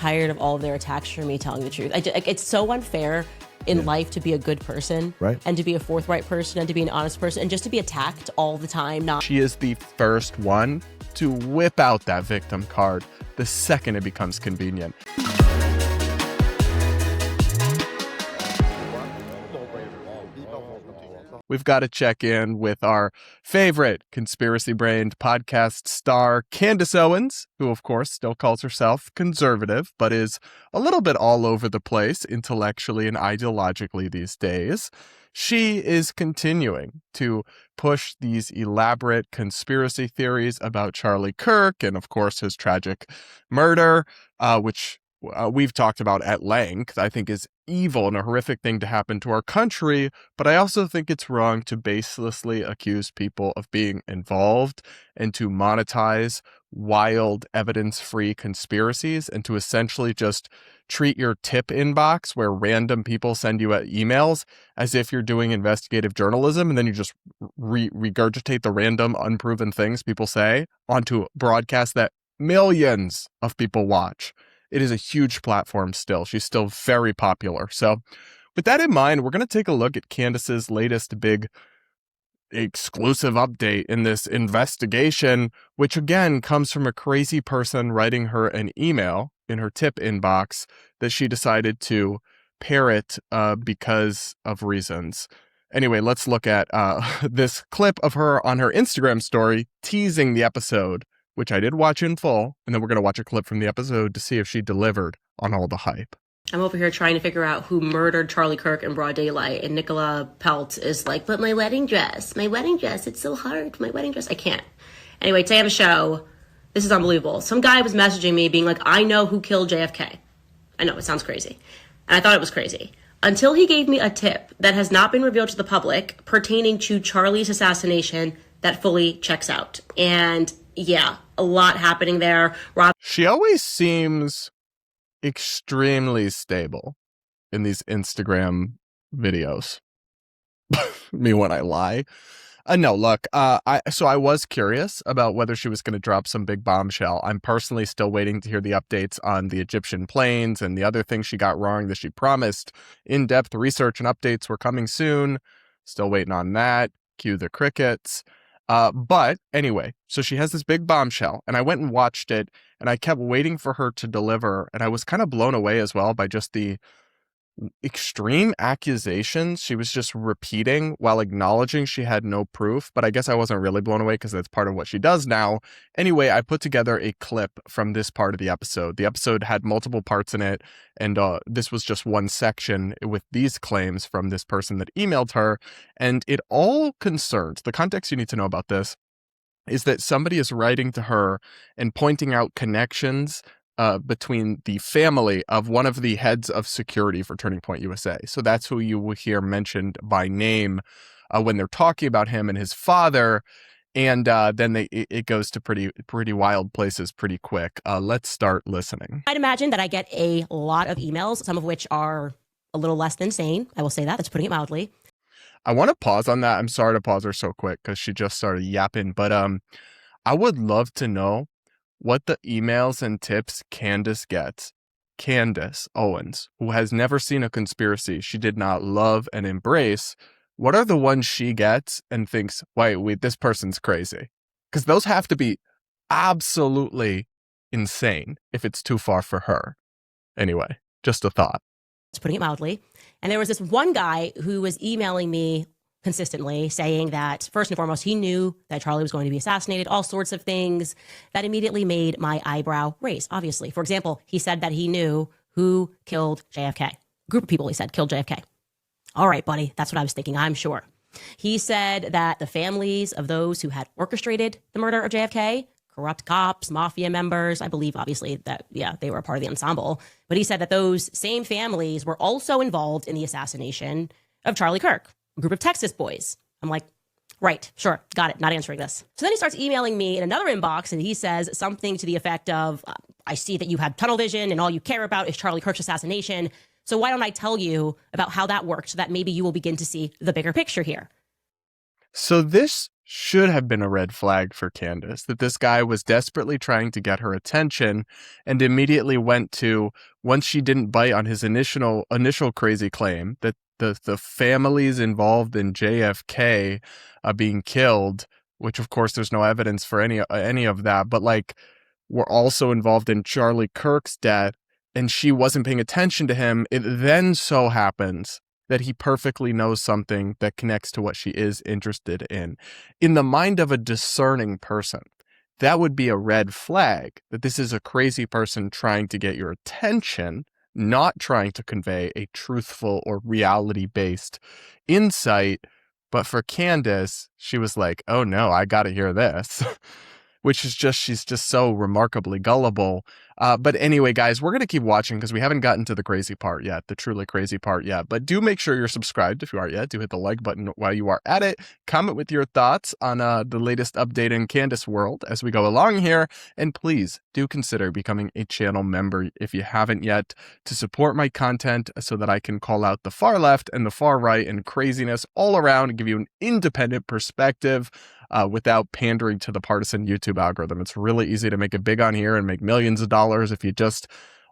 tired of all of their attacks for me telling the truth. It's so unfair in life to be a good person, right, and to be a forthright person, and to be an honest person, and just to be attacked all the time. She is the first one to whip out that victim card the second it becomes convenient. We've got to check in with our favorite conspiracy-brained podcast star, Candace Owens, who, of course, still calls herself conservative, but is a little bit all over the place intellectually and ideologically these days. She is continuing to push these elaborate conspiracy theories about Charlie Kirk and, of course, his tragic murder, which we've talked about at length, I think is evil and a horrific thing to happen to our country, but I also think it's wrong to baselessly accuse people of being involved and to monetize wild, evidence-free conspiracies and to essentially just treat your tip inbox where random people send you emails as if you're doing investigative journalism, and then you just regurgitate the random, unproven things people say onto broadcasts that millions of people watch. It is a huge platform still. She's still very popular. So with that in mind, we're going to take a look at Candace's latest big exclusive update in this investigation, which again comes from a crazy person writing her an email in her tip inbox that she decided to parrot because of reasons. Anyway, let's look at this clip of her on her Instagram story teasing the episode, which I did watch in full, and then we're going to watch a clip from the episode to see if she delivered on all the hype. I'm over here trying to figure out who murdered Charlie Kirk in broad daylight, and Nicola Pelt is like, but my wedding dress, it's so hard, my wedding dress, I can't. Anyway, today on the show, this is unbelievable. Some guy was messaging me being like, I know who killed JFK. I know, it sounds crazy. And I thought it was crazy. Until he gave me a tip that has not been revealed to the public pertaining to Charlie's assassination that fully checks out. And yeah, a lot happening there. She always seems extremely stable in these Instagram videos. Me when I lie. No, look, I was curious about whether she was going to drop some big bombshell. I'm personally still waiting to hear the updates on the Egyptian planes and the other things she got wrong that she promised. In-depth research and updates were coming soon. Still waiting on that. Cue the crickets. But anyway, so she has this big bombshell, and I went and watched it, and I kept waiting for her to deliver, and I was kind of blown away as well by just the extreme accusations she was just repeating while acknowledging she had no proof. But I guess I wasn't really blown away because that's part of what she does now. Anyway, I put together a clip from this part of the episode. The episode had multiple parts in it, and this was just one section with these claims from this person that emailed her. And it all concerns, the context you need to know about this is that somebody is writing to her and pointing out connections between the family of one of the heads of security for Turning Point USA. So that's who you will hear mentioned by name when they're talking about him and his father. And then it goes to pretty wild places pretty quick. Let's start listening. I'd imagine that I get a lot of emails, some of which are a little less than sane. I will say that. That's putting it mildly. I want to pause on that. I'm sorry to pause her so quick because she just started yapping. But I would love to know what the emails and tips Candace gets. Candace Owens, who has never seen a conspiracy she did not love and embrace, what are the ones she gets and thinks, wait, this person's crazy? Because those have to be absolutely insane if it's too far for her. Anyway, just a thought. It's putting it mildly. And there was this one guy who was emailing me consistently saying that, first and foremost, he knew that Charlie was going to be assassinated, all sorts of things that immediately made my eyebrow raise, obviously. For example, he said that he knew who killed JFK. A group of people, he said, killed JFK. All right, buddy, that's what I was thinking, I'm sure. He said that the families of those who had orchestrated the murder of JFK, corrupt cops, mafia members, I believe, obviously, that, yeah, they were a part of the ensemble. But he said that those same families were also involved in the assassination of Charlie Kirk, a group of Texas boys. I'm like, right, sure, got it, not answering this. So then he starts emailing me in another inbox, and he says something to the effect of, I see that you have tunnel vision and all you care about is Charlie Kirk's assassination. So why don't I tell you about how that worked so that maybe you will begin to see the bigger picture here? So this should have been a red flag for Candace, that this guy was desperately trying to get her attention and immediately went to, once she didn't bite on his initial crazy claim that the families involved in JFK being killed, which of course there's no evidence for any of that, but like were also involved in Charlie Kirk's death, and she wasn't paying attention to him. It then so happens that he perfectly knows something that connects to what she is interested in. In the mind of a discerning person, that would be a red flag, that this is a crazy person trying to get your attention, not trying to convey a truthful or reality-based insight. But for Candace, she was like, oh no, I got to hear this. Which is just, she's just so remarkably gullible. But anyway, guys, we're going to keep watching because we haven't gotten to the crazy part yet, the truly crazy part yet. But do make sure you're subscribed if you aren't yet. Do hit the like button while you are at it. Comment with your thoughts on the latest update in Candace world as we go along here. And please do consider becoming a channel member if you haven't yet, to support my content so that I can call out the far left and the far right and craziness all around and give you an independent perspective. Without pandering to the partisan YouTube algorithm. It's really easy to make it big on here and make millions of dollars if you just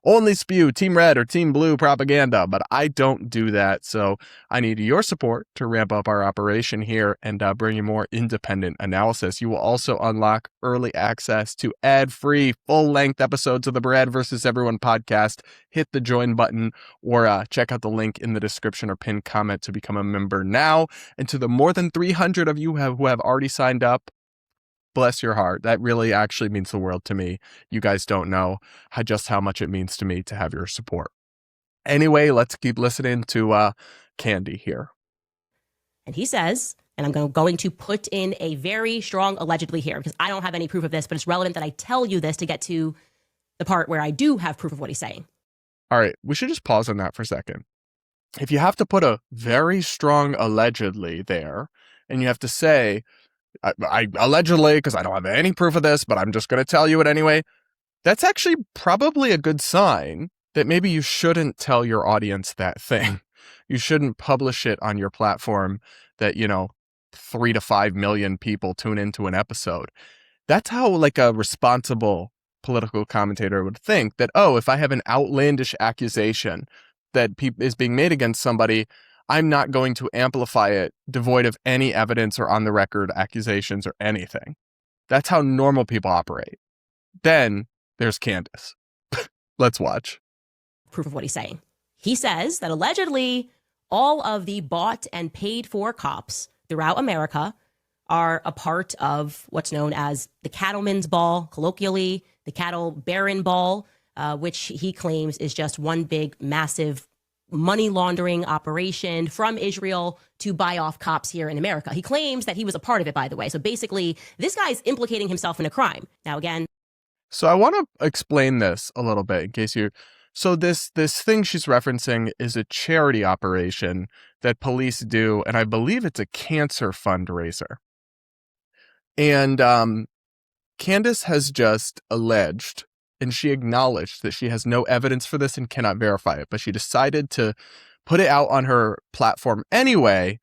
only spew Team Red or Team Blue propaganda, but I don't do that. So I need your support to ramp up our operation here and bring you more independent analysis. You will also unlock early access to ad-free, full-length episodes of the Brad vs. Everyone podcast. Hit the join button or check out the link in the description or pinned comment to become a member now. And to the more than 300 of you who have already signed up, bless your heart. That really actually means the world to me. You guys don't know just how much it means to me to have your support. Anyway, let's keep listening to Candy here. And he says, and I'm going to put in a very strong allegedly here because I don't have any proof of this, but it's relevant that I tell you this to get to the part where I do have proof of what he's saying. All right, we should just pause on that for a second. If you have to put a very strong allegedly there, and you have to say, I allegedly, because I don't have any proof of this, but I'm just going to tell you it anyway. That's actually probably a good sign that maybe you shouldn't tell your audience that thing. You shouldn't publish it on your platform that, 3 to 5 million people tune into an episode. That's how like a responsible political commentator would think that, oh, if I have an outlandish accusation that is being made against somebody, I'm not going to amplify it devoid of any evidence or on the record accusations or anything. That's how normal people operate. Then there's Candace. Let's watch. Proof of what he's saying. He says that allegedly all of the bought and paid for cops throughout America are a part of what's known as the cattleman's ball, colloquially, the cattle baron ball, which he claims is just one big, massive money laundering operation from Israel to buy off cops here in America. He claims that he was a part of it, by the way. So basically, this guy's implicating himself in a crime. Now, again. So I want to explain this a little bit in case you. So this thing she's referencing is a charity operation that police do, and I believe it's a cancer fundraiser. And Candace has just alleged, and she acknowledged that she has no evidence for this and cannot verify it, but she decided to put it out on her platform anyway,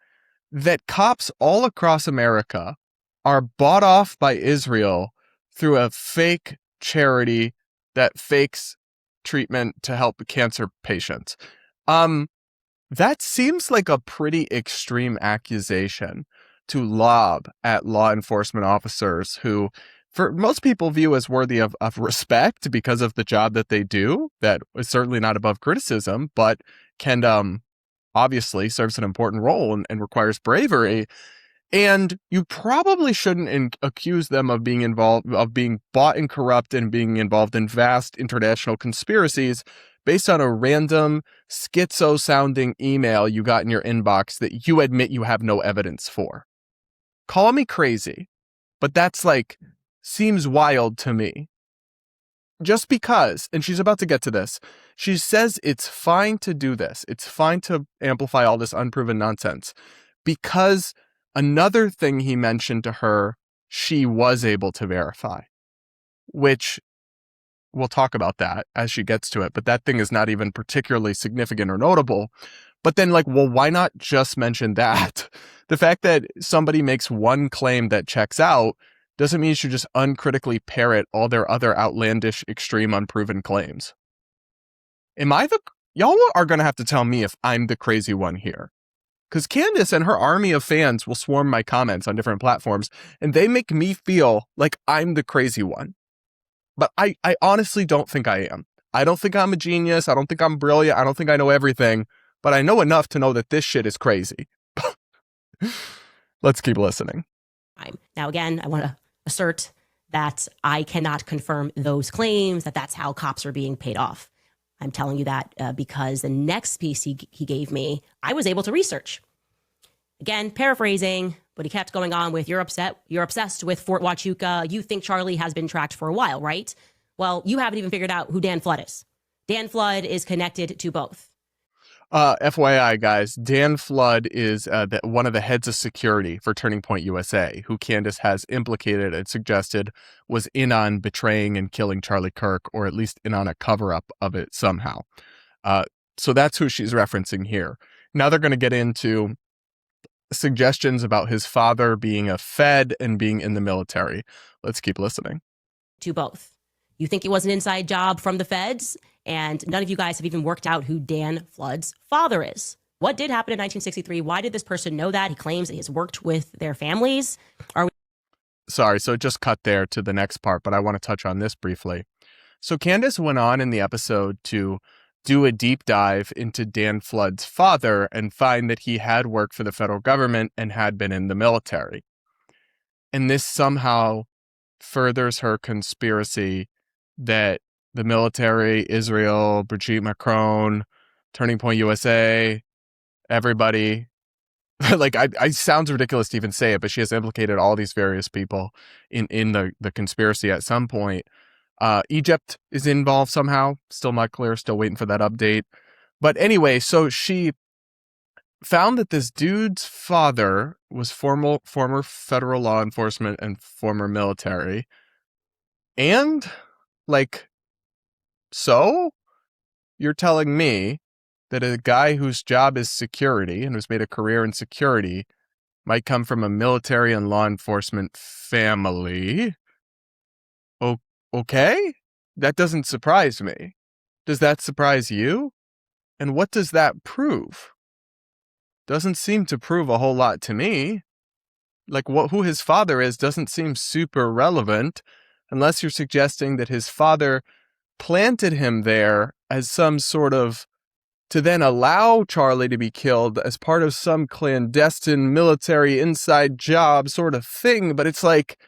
that cops all across America are bought off by Israel through a fake charity that fakes treatment to help cancer patients. That seems like a pretty extreme accusation to lob at law enforcement officers who, for most people, view as worthy of respect because of the job that they do. That is certainly not above criticism, but can obviously serves an important role and requires bravery. And you probably shouldn't accuse them of being involved, of being bought and corrupt and being involved in vast international conspiracies based on a random schizo-sounding email you got in your inbox that you admit you have no evidence for. Call me crazy, but that's seems wild to me. Just because, and she's about to get to this, she says it's fine to do this. It's fine to amplify all this unproven nonsense because another thing he mentioned to her, she was able to verify, which we'll talk about that as she gets to it. But that thing is not even particularly significant or notable. But then, like, well, why not just mention that? The fact that somebody makes one claim that checks out doesn't mean you should just uncritically parrot all their other outlandish, extreme, unproven claims. Y'all are going to have to tell me if I'm the crazy one here. Because Candace and her army of fans will swarm my comments on different platforms, and they make me feel like I'm the crazy one. But I honestly don't think I am. I don't think I'm a genius. I don't think I'm brilliant. I don't think I know everything. But I know enough to know that this shit is crazy. Let's keep listening. Now, again, I want to assert that I cannot confirm those claims, that's how cops are being paid off. I'm telling you that because the next piece he gave me, I was able to research. Again, paraphrasing, but he kept going on with, you're obsessed with Fort Huachuca. You think Charlie has been tracked for a while, right? Well, you haven't even figured out who Dan Flood is. Dan Flood is connected to both. FYI, guys, Dan Flood is one of the heads of security for Turning Point USA, who Candace has implicated and suggested was in on betraying and killing Charlie Kirk, or at least in on a cover-up of it somehow. So that's who she's referencing here. Now they're going to get into suggestions about his father being a Fed and being in the military. Let's keep listening. To both. You think it was an inside job from the feds, and none of you guys have even worked out who Dan Flood's father is. What did happen in 1963? Why did this person know that? He claims that he has worked with their families. Sorry, so it just cut there to the next part, but I want to touch on this briefly. So Candace went on in the episode to do a deep dive into Dan Flood's father and find that he had worked for the federal government and had been in the military. And this somehow furthers her conspiracy that the military, Israel, Brigitte Macron, Turning Point USA, everybody, like I sounds ridiculous to even say it, but she has implicated all these various people in the conspiracy at some point. Egypt is involved somehow. Still not clear. Still waiting for that update. But anyway, so she found that this dude's father was former federal law enforcement and former military. And, like, so you're telling me that a guy whose job is security and who's made a career in security might come from a military and law enforcement family? Okay? That doesn't surprise me. Does that surprise you? And what does that prove? Doesn't seem to prove a whole lot to me. Like, who his father is doesn't seem super relevant unless you're suggesting that his father planted him there as some sort of, to then allow Charlie to be killed as part of some clandestine military inside job sort of thing. But it's like,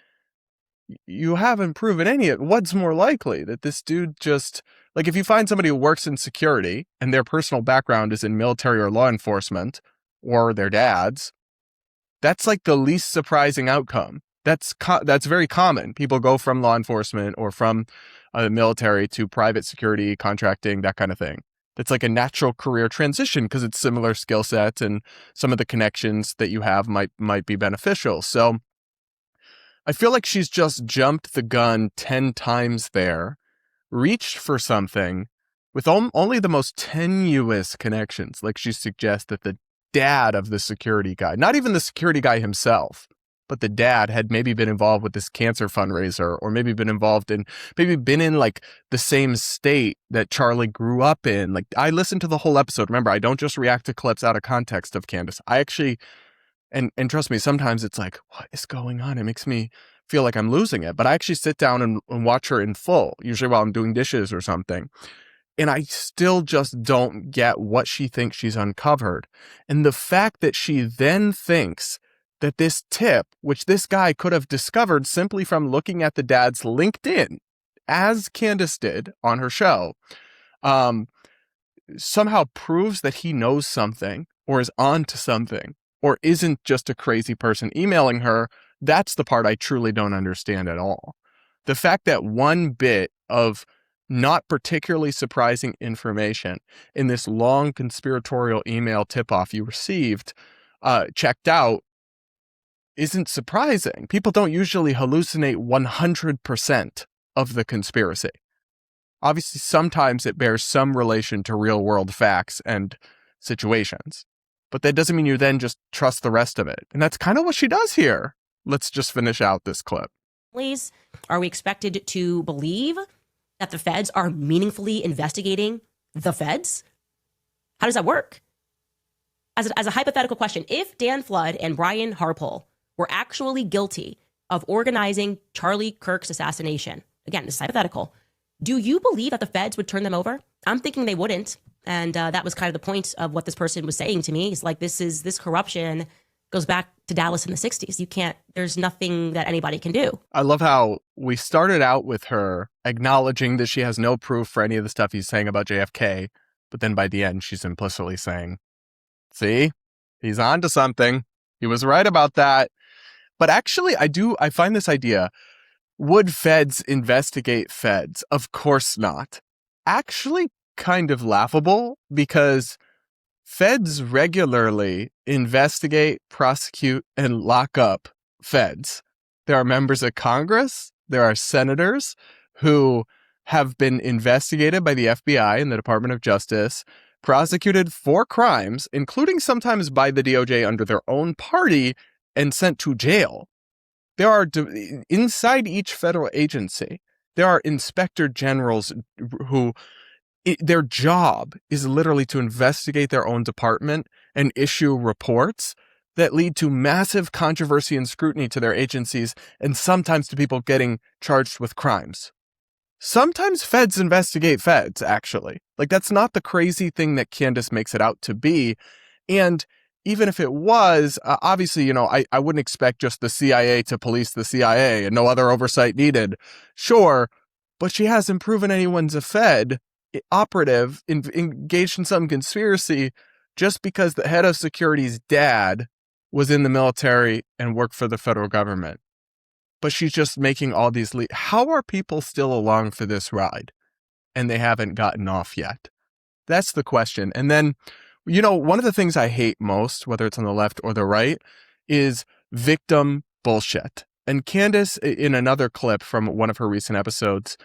you haven't proven any of it. What's more likely? That this dude just, like, if you find somebody who works in security and their personal background is in military or law enforcement, or their dads, that's like the least surprising outcome. That's very common. People go from law enforcement or from the military to private security, contracting, that kind of thing. That's like a natural career transition because it's similar skill sets and some of the connections that you have might be beneficial. So I feel like she's just jumped the gun 10 times there, reached for something with only the most tenuous connections. Like she suggests that the dad of the security guy, not even the security guy himself, but the dad had maybe been involved with this cancer fundraiser, or maybe been in like the same state that Charlie grew up in. Like, I listened to the whole episode. Remember, I don't just react to clips out of context of Candace. I actually, and trust me, sometimes it's like, what is going on? It makes me feel like I'm losing it. But I actually sit down and watch her in full, usually while I'm doing dishes or something. And I still just don't get what she thinks she's uncovered. And the fact that she then thinks that this tip, which this guy could have discovered simply from looking at the dad's LinkedIn, as Candace did on her show, somehow proves that he knows something or is on to something or isn't just a crazy person emailing her, that's the part I truly don't understand at all. The fact that one bit of not particularly surprising information in this long conspiratorial email tip-off you received checked out isn't surprising. People don't usually hallucinate 100% of the conspiracy. Obviously, sometimes it bears some relation to real-world facts and situations. But that doesn't mean you then just trust the rest of it. And that's kind of what she does here. Let's just finish out this clip. Please, are we expected to believe that the feds are meaningfully investigating the feds? How does that work? As a hypothetical question, if Dan Flood and Brian Harpole were actually guilty of organizing Charlie Kirk's assassination, again, this is hypothetical, do you believe that the feds would turn them over? I'm thinking they wouldn't. And that was kind of the point of what this person was saying to me. It's like, this corruption goes back to Dallas in the 60s. There's nothing that anybody can do. I love how we started out with her acknowledging that she has no proof for any of the stuff he's saying about JFK. But then by the end, she's implicitly saying, see, he's on to something. He was right about that. But actually, I find this idea, would feds investigate feds? Of course not. Actually, kind of laughable, because feds regularly investigate, prosecute, and lock up feds. There are members of Congress, there are senators who have been investigated by the FBI and the Department of Justice, prosecuted for crimes, including sometimes by the DOJ under their own party, and sent to jail. There are, inside each federal agency, there are inspector generals who their job is literally to investigate their own department and issue reports that lead to massive controversy and scrutiny to their agencies, and sometimes to people getting charged with crimes. Sometimes feds investigate feds, actually. Like, that's not the crazy thing that Candace makes it out to be. And even if it was, obviously, I wouldn't expect just the CIA to police the CIA and no other oversight needed. Sure, but she hasn't proven anyone's a Fed operative engaged in some conspiracy just because the head of security's dad was in the military and worked for the federal government. But she's just making all these how are people still along for this ride and they haven't gotten off yet? That's the question. And then, one of the things I hate most, whether it's on the left or the right, is victim bullshit. And Candace, in another clip from one of her recent episodes,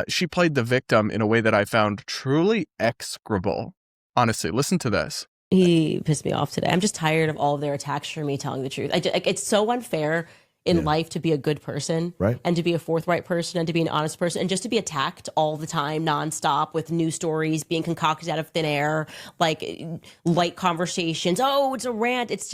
she played the victim in a way that I found truly execrable. Honestly, listen to this. He pissed me off today. I'm just tired of all of their attacks for me telling the truth. It's so unfair in life to be a good person, right, and to be a forthright person and to be an honest person, and just to be attacked all the time, nonstop, with news stories being concocted out of thin air, like light conversations. Oh, it's a rant. It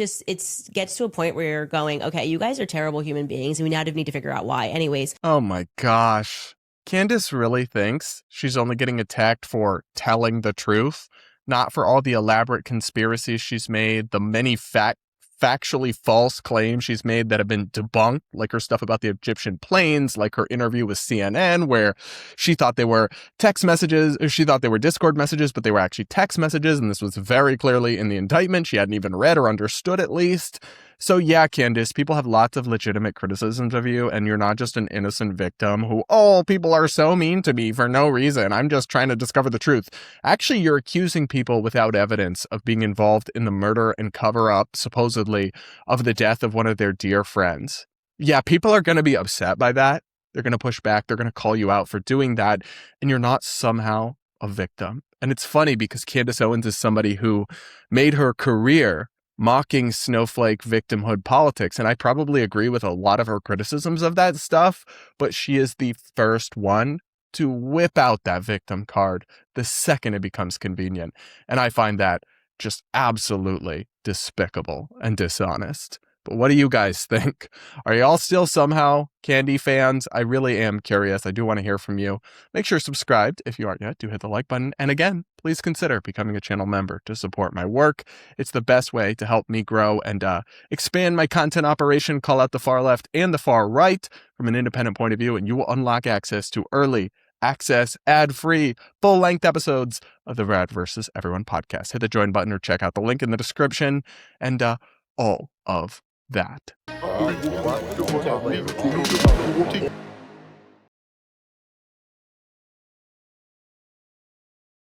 gets to a point where you're going, okay, you guys are terrible human beings, and we now need to figure out why. Anyways. Oh my gosh. Candace really thinks she's only getting attacked for telling the truth, not for all the elaborate conspiracies she's made, the many factually false claims she's made that have been debunked, like her stuff about the Egyptian planes, like her interview with CNN, where she thought they were text messages, or she thought they were Discord messages, but they were actually text messages, and this was very clearly in the indictment. She hadn't even read or understood, at least. So yeah, Candace, people have lots of legitimate criticisms of you, and you're not just an innocent victim who, people are so mean to me for no reason. I'm just trying to discover the truth. Actually, you're accusing people without evidence of being involved in the murder and cover-up, supposedly, of the death of one of their dear friends. Yeah, people are going to be upset by that. They're going to push back. They're going to call you out for doing that, and you're not somehow a victim. And it's funny because Candace Owens is somebody who made her career mocking snowflake victimhood politics. And I probably agree with a lot of her criticisms of that stuff, but she is the first one to whip out that victim card the second it becomes convenient. And I find that just absolutely despicable and dishonest. But what do you guys think? Are y'all still somehow Candy fans? I really am curious. I do want to hear from you. Make sure you're subscribed. If you aren't yet, do hit the like button. And again, please consider becoming a channel member to support my work. It's the best way to help me grow and expand my content operation, call out the far left and the far right from an independent point of view, and you will unlock access to early access, ad-free, full-length episodes of the Rad vs. Everyone podcast. Hit the join button or check out the link in the description and all of that.